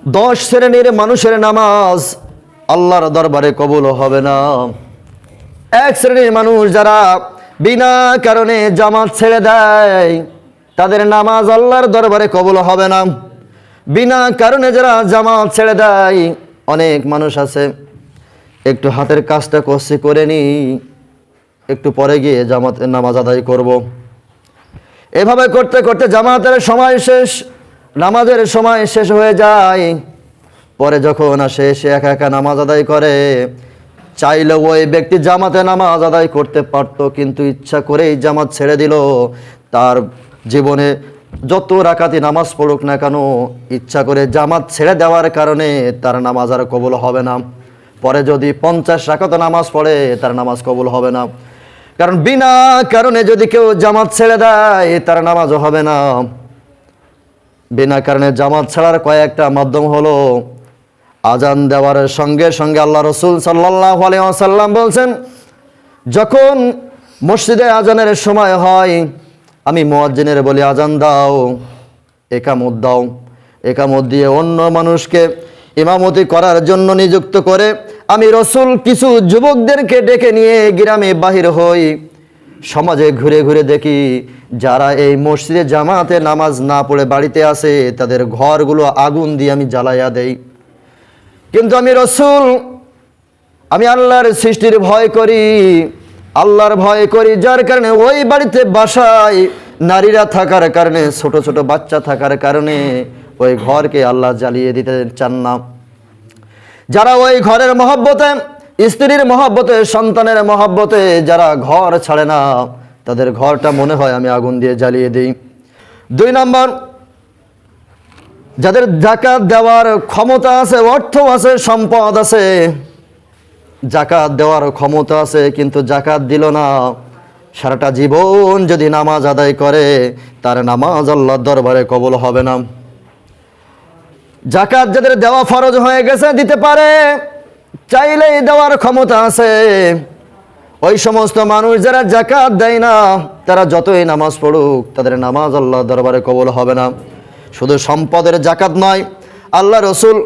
10 শ্রেণীর মানুষের নামাজ আল্লাহর দরবারে কবুল হবে না। এক শ্রেণীর মানুষ যারা বিনা কারণে জামাত ছেড়ে দেয়, তাদের নামাজ আল্লাহর দরবারে কবুল হবে না। বিনা কারণে যারা জামাত ছেড়ে দেয়, অনেক মানুষ আছে একটু হাতের কাজটা কষি করে নি, একটু পরে গিয়ে জামাতের নামাজ আদায় করব। এভাবে করতে করতে জামাতের সময় শেষ, নামাজের সময় শেষ হয়ে যায়। পরে যখন আসে সে একা একা নামাজ আদায় করে। চাইলে ওই ব্যক্তি জামাতে নামাজ আদায় করতে পারত, কিন্তু ইচ্ছা করেই জামাত ছেড়ে দিল। তার জীবনে যত রাকাতি নামাজ পড়ুক না কেন, ইচ্ছা করে জামাত ছেড়ে দেওয়ার কারণে তার নামাজ আর কবুল হবে না। পরে যদি 50 রাকাত নামাজ পড়ে, তার নামাজ কবুল হবে না। কারণ বিনা কারণে যদি কেউ জামাত ছেড়ে দেয়, তার নামাজও হবে না। বিনা কারণে জামাত ছাড়ার কয়েকটা মাধ্যম হলো, আজান দেওয়ার সঙ্গে সঙ্গে আল্লাহ রসুল সাল্লাল্লাহু আলাইহি ওয়াসাল্লাম বলছেন, যখন মসজিদে আজানের সময় হয়, আমি মুয়াজ্জিনের বলি আজান দাও, একামত দাও। একামত দিয়ে অন্য মানুষকে ইমামতি করার জন্য নিযুক্ত করে আমি রসুল কিছু যুবকদেরকে ডেকে নিয়ে গ্রামে বাহির হই। সমাজে ঘুরে ঘুরে দেখি যারা এই মসজিদে জামাতে নামাজ না পড়ে বাড়িতে আসে, তাদের ঘরগুলো আগুন দিয়ে আমি জ্বালাইয়া দেই। কিন্তু আমি রসুল, আমি আল্লাহর সৃষ্টির ভয় করি, আল্লাহর ভয় করি, যার কারণে ওই বাড়িতে বাসায় নারীরা থাকার কারণে, ছোট ছোট বাচ্চা থাকার কারণে ওই ঘরকে আল্লাহ জ্বালিয়ে দিতে চান না। যারা ওই ঘরের মহব্বতে, স্ত্রীর মহব্বতে, সন্তানের মহব্বতে যারা ঘর ছাড়ে না, তাদের ঘরটা মনে হয় আমি আগুন দিয়ে জ্বালিয়ে দিই। 2 নম্বর, যাদের যাকাত দেওয়ার ক্ষমতা আছে, অর্থ আছে, সম্পদ আছে, যাকাত দেওয়ার ক্ষমতা আছে কিন্তু যাকাত দিল না, সারাটা জীবন যদি নামাজ আদায় করে, তার নামাজ আল্লাহর দরবারে কবুল হবে না। যাকাত যাদের দেওয়া ফরজ হয়ে গেছে, দিতে পারে, চাইলেই দেওয়ার ক্ষমতা আছে, ওই সমস্ত মানুষ যারা যাকাত দেয় না, তারা যতই নামাজ পড়ুক, তাদের নামাজ আল্লাহর দরবারে কবুল হবে না। শুধু সম্পদের যাকাত নয়, আল্লাহ রসুল,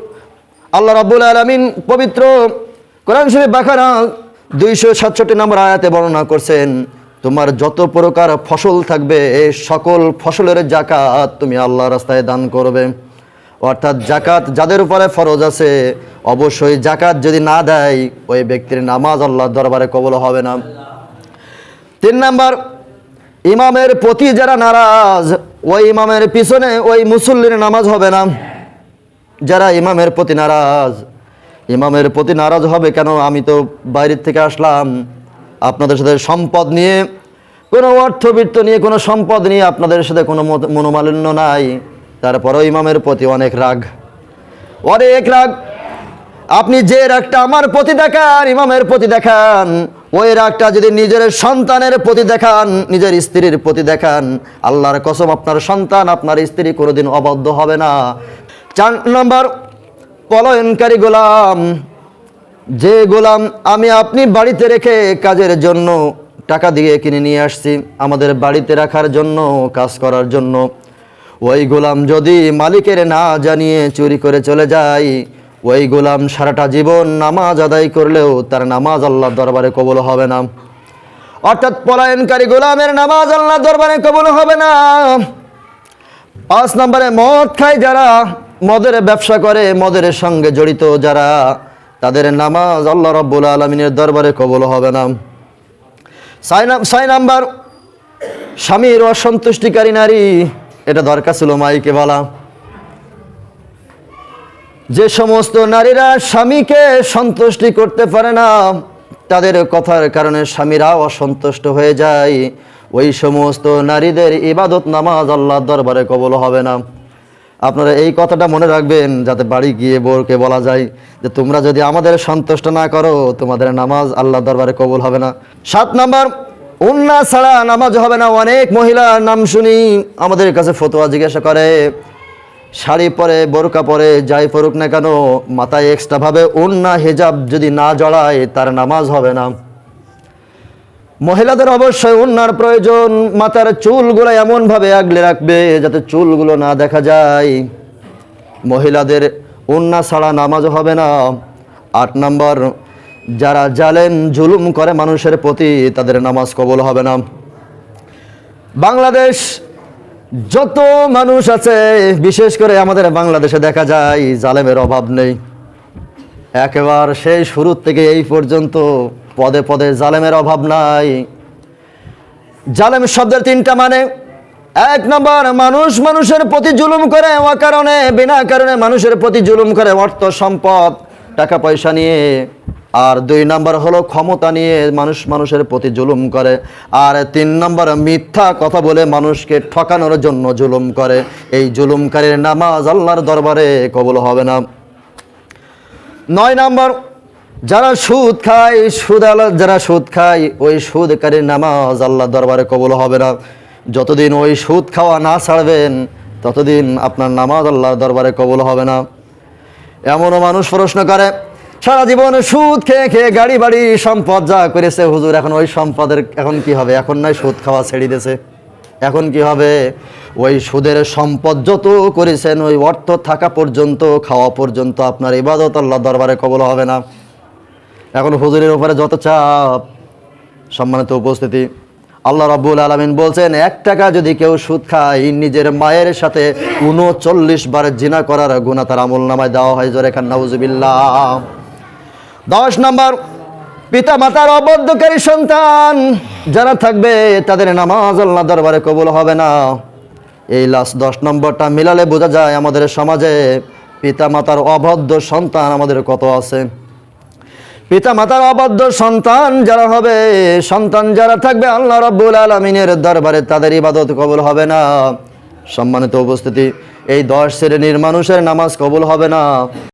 আল্লাহ রাব্বুল আলামিন পবিত্র কোরআন শরীফ বাকারা 267 নম্বর আয়াতে বর্ণনা করছেন, তোমার যত প্রকার ফসল থাকবে, সকল ফসলের যাকাত তুমি আল্লাহর রাস্তায় দান করবে। অর্থাৎ যাকাত যাদের উপরে ফরজ আছে, অবশ্যই যাকাত যদি না দেয়, ওই ব্যক্তির নামাজ আল্লাহর দরবারে কবুল হবে না। 3 নম্বর, ইমামের প্রতি যারা নারাজ, ওই ইমামের পিছনে ওই মুসল্লির নামাজ হবে না। যারা ইমামের প্রতি নারাজ, ইমামের প্রতি নারাজ হবে কেন? আমি তো বাইরের থেকে আসলাম, আপনাদের সাথে সম্পদ নিয়ে, কোনো অর্থবিত্ত নিয়ে, কোনো সম্পদ নিয়ে আপনাদের সাথে কোনো মনোমালিন্য নাই, তারপরেও ইমামের প্রতি অনেক রাগ, অনেক রাগ। আপনি যে রাগটা আমার প্রতি দেখান, ইমামের প্রতি দেখান, ওই রাগটা যদি নিজের সন্তানের প্রতি দেখান, নিজের স্ত্রীর প্রতি দেখান, আল্লাহর কসম আপনার সন্তান, আপনার স্ত্রী কোনোদিন অবাধ্য হবে না। 4 নম্বর, পলায়নকারী গোলাম। যে গোলাম আমি আপনি বাড়িতে রেখে কাজের জন্য টাকা দিয়ে কিনে নিয়ে আসছি, আমাদের বাড়িতে রাখার জন্য, কাজ করার জন্য, ওই গোলাম যদি মালিকের না জানিয়ে চুরি করে চলে যায়, ওই গোলাম সারাটা জীবন নামাজ আদায় করলেও তার নামাজ আল্লাহর দরবারে কবুল হবে না। অর্থাৎ পলায়নকারী গোলামের নামাজ আল্লাহর দরবারে কবুল হবে না। 5 নম্বরে, মদ খায় যারা, মদের ব্যবসা করে, মদের সঙ্গে জড়িত যারা, তাদের নামাজ আল্লাহ রাব্বুল আলামিনের দরবারে কবুল হবে না। 6 নম্বর, স্বামীর অসন্তুষ্টিকারী নারী। এটা দরকার ছিল মাইকে বলা। যে সমস্ত নারীরা স্বামীকে সন্তুষ্টি করতে পারে না, তাদের কথার কারণে স্বামীরাও অসন্তুষ্ট হয়ে যায়, ওই সমস্ত নারীদের ইবাদত নামাজ আল্লাহর দরবারে কবুল হবে না। আপনারা এই কথাটা মনে রাখবেন, যাতে বাড়ি গিয়ে বউকে বলা যায় যে তোমরা যদি আমাদের সন্তুষ্ট না করো, তোমাদের নামাজ আল্লাহর দরবারে কবুল হবে না। 7 নম্বর, উন্না ছাড়া নামাজ হবে না। অনেক মহিলার নাম শুনি, আমাদের কাছে ফতোয়া জিজ্ঞাসা করে, শাড়ি পরে, বোরকা পরে, যাই পরুক না কেন, মাথায় এক্সট্রাভাবে উন্না হিজাব যদি না জড়ায়, তার নামাজ হবে না। মহিলাদের অবশ্যই উন্নার প্রয়োজন। মাথার চুলগুলো এমনভাবে আগলে রাখবে যাতে চুলগুলো না দেখা যায়। মহিলাদের ওন্না ছাড়া নামাজ হবে না। 8 নম্বর, যারা জালেম জুলুম করে মানুষের প্রতি তাদের নামাজ কবুল হবে না। বাংলাদেশ যত মানুষ আছে, বিশেষ করে আমাদের বাংলাদেশে দেখা যায় জালেমের অভাব নেই। একেবারে সেই শুরু থেকে এই পর্যন্ত পদে পদে জালেমের অভাব নাই। জালেম শব্দের 3টা মানে। 1 নম্বর, মানুষ মানুষের প্রতি জুলুম করে অকারণে, বিনা কারণে মানুষের প্রতি জুলুম করে, অর্থ সম্পদ টাকা পয়সা নিয়ে। আর 2 নম্বর হলো ক্ষমতা নিয়ে মানুষ মানুষের প্রতি জুলুম করে। আর 3 নম্বর, মিথ্যা কথা বলে মানুষকে ঠকানোর জন্য জুলুম করে। এই জুলুমকারীর নামাজ আল্লাহর দরবারে কবুল হবে না। 9 নম্বর, যারা সুদ খায়, যারা সুদ খায়, ওই সুদকারীর নামাজ আল্লাহর দরবারে কবুল হবে না। যতদিন ওই সুদ খাওয়া না ছাড়বেন ততদিন আপনার নামাজ আল্লাহর দরবারে কবুল হবে না। এমনও মানুষ প্রশ্ন করে, সারা জীবন সুদ খেয়ে খেয়ে গাড়ি বাড়ি সম্পদ যা করেছে হুজুর, এখন ওই সম্পদের এখন কি হবে? এখন নয় সুদ খাওয়া ছেড়ে দিয়েছে, এখন কি হবে? ওই সুদের সম্পদ যত করেছেন, ওই অর্থ থাকা পর্যন্ত, খাওয়া পর্যন্ত আপনার ইবাদত আল্লাহ দরবারে কবুল হবে না। এখন হুজুরের উপরে যত চাপ। সম্মানিত উপস্থিতি, আল্লাহ রাব্বুল আলামিন বলছেন, 1 টাকা যদি কেউ সুদ খায়, নিজের মায়ের সাথে 39 বার জিনা করার গুনাহ তার আমলনামায় দেওয়া হয়। জোরে খান নাউজুবিল্লাহ। 10 নম্বর, পিতা মাতার অবাধ্যকারী সন্তান যারা থাকবে তাদের নামাজ আল্লাহ দরবারে কবুল হবে না। এই লাস্ট 10 নম্বরটা মিলালে বোঝা যায় আমাদের সমাজে পিতা মাতার অবাধ্য সন্তান আমাদের কত আছে। পিতা মাতার অবাধ্য সন্তান যারা হবে, সন্তান যারা থাকবে, আল্লাহ রাব্বুল আলামিনের দরবারে তাদের ইবাদত কবুল হবে না। সম্মানিত উপস্থিতি, এই 10 শ্রেণীর মানুষের নামাজ কবুল হবে না।